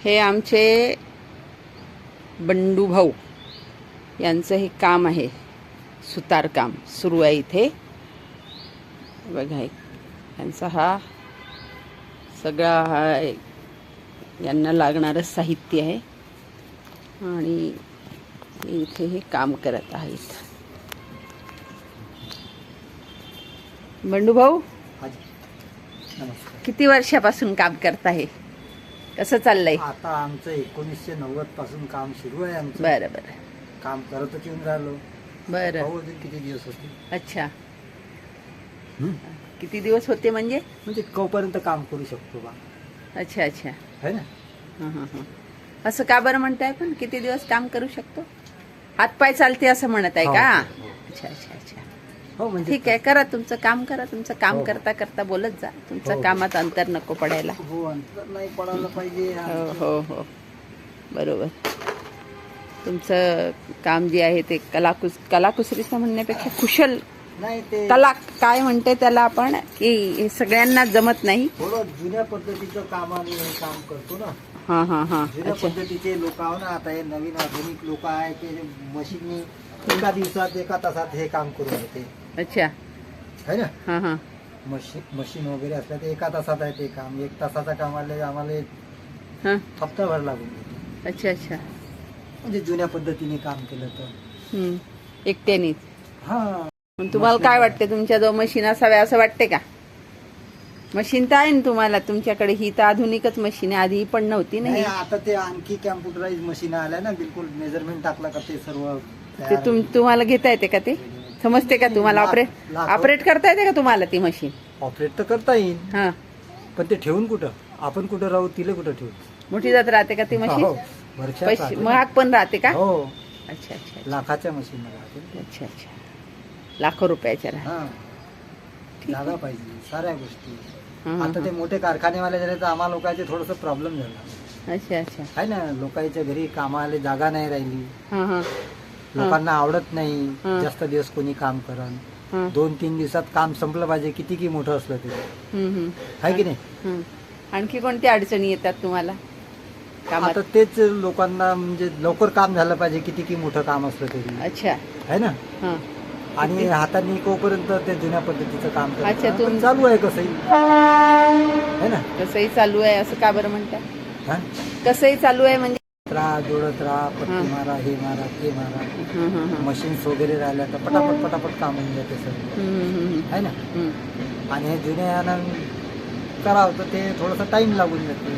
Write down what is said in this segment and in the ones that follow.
हे आमचे बंडू भाऊ यांचं हे काम आहे, सुतार काम सुरू आहे इथे बघा. यांचा हा सगळा हा यांना लागणारं साहित्य आहे आणि इथे हे काम करत आहेत. बंडू भाऊ किती वर्षापासून काम करता आहे, कसं चाललंय? आता आमचं 1990 पासून काम सुरू आहे आमचं. बरं बरं. काम करतच येऊन राहिलो. बरं. भाऊ अजून किती दिवस होते? अच्छा. किती दिवस होते म्हणजे? म्हणजे कोपर्यंत काम करू शकतो बा. अच्छा अच्छा. है ना. असं का बरं म्हणताय? पण किती दिवस काम करू शकतो? हातपाय चालते असं म्हणत आहे का? अच्छा अच्छा अच्छा. हो म्हणजे ठीक आहे, करा तुमचं काम, करा तुमचं काम. हो. करता करता बोलत जा. तुमचं हो. कामात अंतर नको पडायला. हो, अंतर नाही पडायला पाहिजे. हो हो हो बरोबर. तुमचं काम जे आहे ते कलाकुसरीचं म्हणण्यापेक्षा कुशल नाही, ते कला काय म्हणते त्याला आपण, की हे सगळ्यांना जमत नाही. थोडं जुन्या पद्धतीचं काम आणि हे काम करतो ना. हां हां हां. जुन्या अच्छा. पद्धतीचे लोक आहो ना. आता हे नवीन आधुनिक लोक आहे ते मशीननी एका दिवसात एका तासात हे काम करून घेते. अच्छा. है ना. हां हां. मशीन वगैरे असल्या ते एका तासात आहे ते काम. 1 तासाचं काम आम्हाला हां. हप्ताभर लागून गेले. अच्छा अच्छा. म्हणजे जुन्या पद्धतीने काम केलं तर. एकट्याने. हा. मग तुम्हाला काय वाटते, तुमच्या जो मशीन असाव्या असं वाटते का? मशीन तर आहे ना तुम्हाला तुमच्याकडे, ही तर आधुनिकच मशीन आहे, आधी ही पण नव्हती ना. नाही, आता ते आणखी कॅम्प्युटराइज मशीन आल्या ना. बिलकुल मेजरमेंट टाकला का ते सर्व ते तुम्हाला घेता येते का? ते समजते का तुम्हाला? ऑपरेट करता येते का तुम्हाला ती मशीन? ऑपरेट तर करता येईल. हा. पण ते ठेवून कुठं? आपण कुठं राहू, तिला कुठं ठेवू? मोठी जात राहते का ती मशीन? हो, वर्षात पैसे राहते. महाग पण राहते का? हो, अच्छा अच्छा लाखाच्या मशीन राहते. अच्छा अच्छा. लाखो रुपयाच्या राहते. हा. ठीक जागा आहे. पाहिजे, साऱ्या गोष्टी. हं, आता ते मोठे कारखानेवाले झाले तर आम्हाला लोकांचे थोडस प्रॉब्लेम झाला. अच्छा अच्छा. आहे ना. लोकांच्या घरी कामाला जागा नाही राहिली. हां हां. लोकांना आवडत नाही हं. जास्त दिवस कोणी काम करण. हां. 2-3 दिवसात काम संपलं पाहिजे, किती की मोठं असलं ते. आहे की नाही. आणखी कोणत्या अडचणी येतात तुम्हाला कामात? आता तेच लोकांना म्हणजे लवकर काम झालं पाहिजे, किती की मोठं काम असलं तरी. अच्छा. आहे ना. हां. आणि हाताने कोपर्यंत ते जुन्या पद्धतीचं काम अच्छा, करायचं. तुम- पण चालू आहे कसंही. है ना. कसंही चालू आहे असं का बरं म्हणता? हा? कसंही चालू आहे म्हणजे? जोडत राहा, पट्टी हं. मारा, हे मारा, ते मारा. हं, हं, हं. मशीन्स वगैरे राहिल्या तर पटापट पटापट काम होऊन जाते सगळं. आहे ना. आणि हे जुन्यानं करावं तर ते थोडंसं टाइम लागून जाते.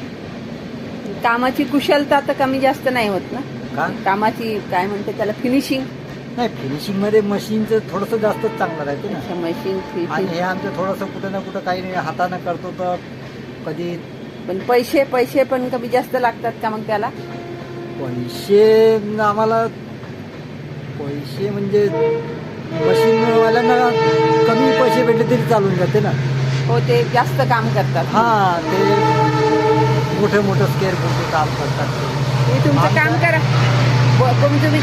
कामाची कुशलता तर कमी जास्त नाही होत ना? का? कामाची काय म्हणते त्याला, फिनिशिंग? नाही, फिनिशिंग मध्ये मशीनचं थोडंसं जास्तच चांगलं राहते ना. अच्छा, मशीन आणि फिनिशिंग. हे आमचं थोडंसं कुठं ना कुठं काही नाही हातानं करतो तर कधी पण पैसे पण कमी जास्त लागतात का मग त्याला? पैसे आम्हाला पैसे म्हणजे मशीनवाल्यांना कमी पैसे भेटले तरी चालून जाते ना. हो, ते जास्त काम करतात. हा, ते मोठे स्केअर फूटचे काम करतात. तुम्ही तुमचं काम करा. तुम्ही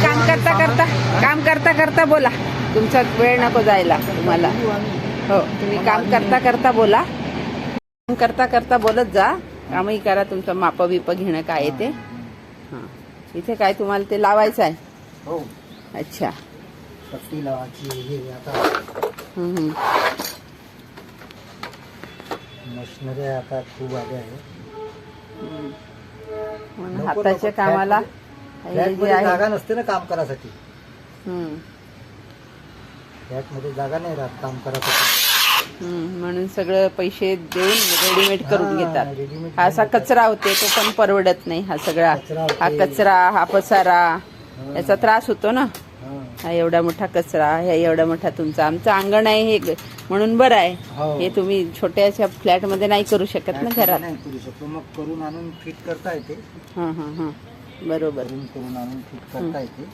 काम करता बोला. तुमचा वेळ नको जायला तुम्हाला. हो, तुम्ही काम करता बोला. काम करता बोलत जा. कामही करा. तुमचं माप बिप घेणं काय आहे ते. हां. इथे काय तुम्हाला ते लावायचं आहे? हो. अच्छा. पट्टी लावायची. हे आता मशिनरी आता खूप आले आहे. म्हणून हाताच्या कामाला हे जे फ्लॅटमध्ये आहे. जागा नसते ना काम करायसाठी. हं. फ्लॅटमध्ये जागा नाही राहत काम करायसाठी. म्हणून सगळं पैसे देऊन रेडीमेड करून हां, घेतात. रेडीमेड हा असा करून कचरा होते तो पण परवडत नाही. हा सगळा कचरा हा होते. कचरा, हा पसारा, याचा त्रास होतो ना. हां. हा एवढा मोठा कचरा, हा एवढा मोठा तुमचा आमचं अंगण आहे हे म्हणून बरं आहे. हो. हे तुम्ही छोट्याशा फ्लॅटमध्ये नाही करू शकत ना फ्लॅटमध्ये घरात. नाही करू शकतो. मग करून आणून फिट करता येते. हां हां हां बरोबर. करून आणून फिट करता येते.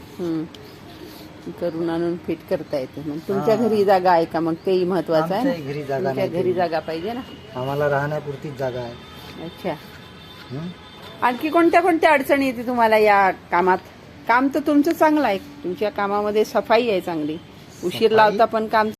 करून आणून फिट करता येते. मग तुमच्या घरी जागा आहे का? मग तेही महत्वाचं आहे आमच्याही घरी ना. जागा तुमच्या नाही. घरी जागा पाहिजे ना. आम्हाला राहण्यापुरतीच जागा आहे. अच्छा. हं? आणखी कोणत्या अडचणी येते तुम्हाला या कामात? काम तर तुमचं चांगलं आहे. तुमच्या कामामध्ये सफाई आहे चांगली. उशीर सफाई? लावता पण काम